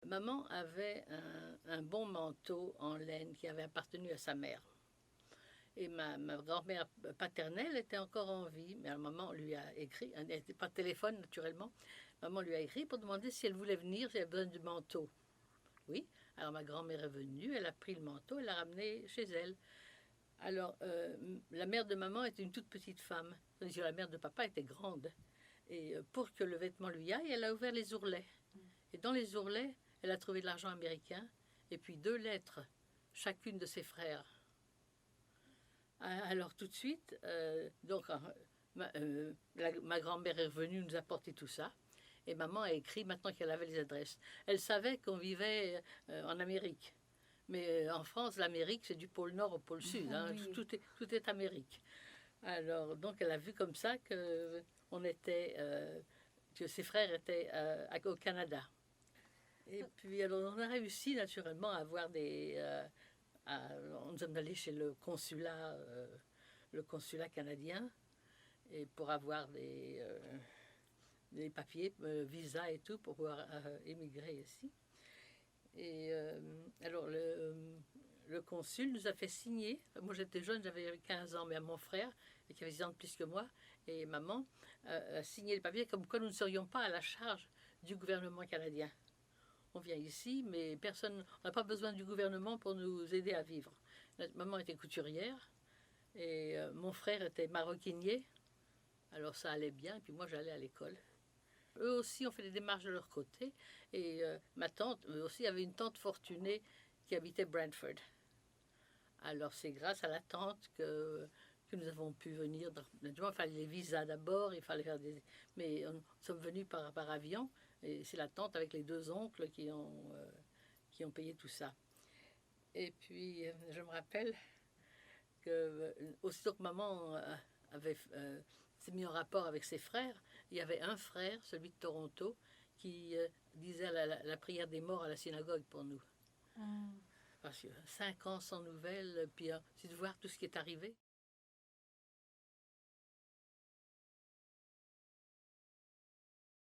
Maman avait un bon manteau en laine qui avait appartenu à sa mère. Et ma grand-mère paternelle était encore en vie, mais alors maman lui a écrit, elle n'était pas de téléphone naturellement, maman lui a écrit pour demander si elle voulait venir, si elle avait besoin du manteau. Oui, alors ma grand-mère est venue, elle a pris le manteau, elle l'a ramené chez elle. Alors, la mère de maman était une toute petite femme, tandis que la mère de papa était grande. Et pour que le vêtement lui aille, elle a ouvert les ourlets. Et dans les ourlets, elle a trouvé de l'argent américain et puis 2 lettres, chacune de ses frères. Alors tout de suite, ma grand-mère est revenue nous apporter tout ça. Et maman a écrit maintenant qu'elle avait les adresses. Elle savait qu'on vivait en Amérique. Mais en France, l'Amérique, c'est du pôle Nord au pôle Sud. Hein. Oui. Tout est Amérique. Alors, donc, elle a vu comme ça que que ses frères étaient au Canada. Et puis, alors, on a réussi naturellement à avoir nous sommes allés chez le consulat canadien, et pour avoir des papiers, visa et tout, pour pouvoir émigrer ici. Et alors, le consul nous a fait signer. Moi, j'étais jeune, j'avais 15 ans, mais à mon frère, qui avait 6 ans de plus que moi, et maman, a signé le papier comme quoi nous ne serions pas à la charge du gouvernement canadien. On vient ici, mais personne, on n'a pas besoin du gouvernement pour nous aider à vivre. Notre maman était couturière, et mon frère était maroquinier, alors ça allait bien, et puis moi j'allais à l'école. Eux aussi ont fait des démarches de leur côté, et ma tante aussi avait une tante fortunée qui habitait Brantford. Alors c'est grâce à la tante que nous avons pu venir. Naturellement, il fallait les visas d'abord, il fallait faire des... Mais nous sommes venus par avion, et c'est la tante avec les 2 oncles qui ont payé tout ça. Et puis, je me rappelle que, aussitôt que maman s'est mis en rapport avec ses frères, il y avait un frère, celui de Toronto, qui disait la prière des morts à la synagogue pour nous. Parce que 5 ans sans nouvelles, puis c'est de voir tout ce qui est arrivé.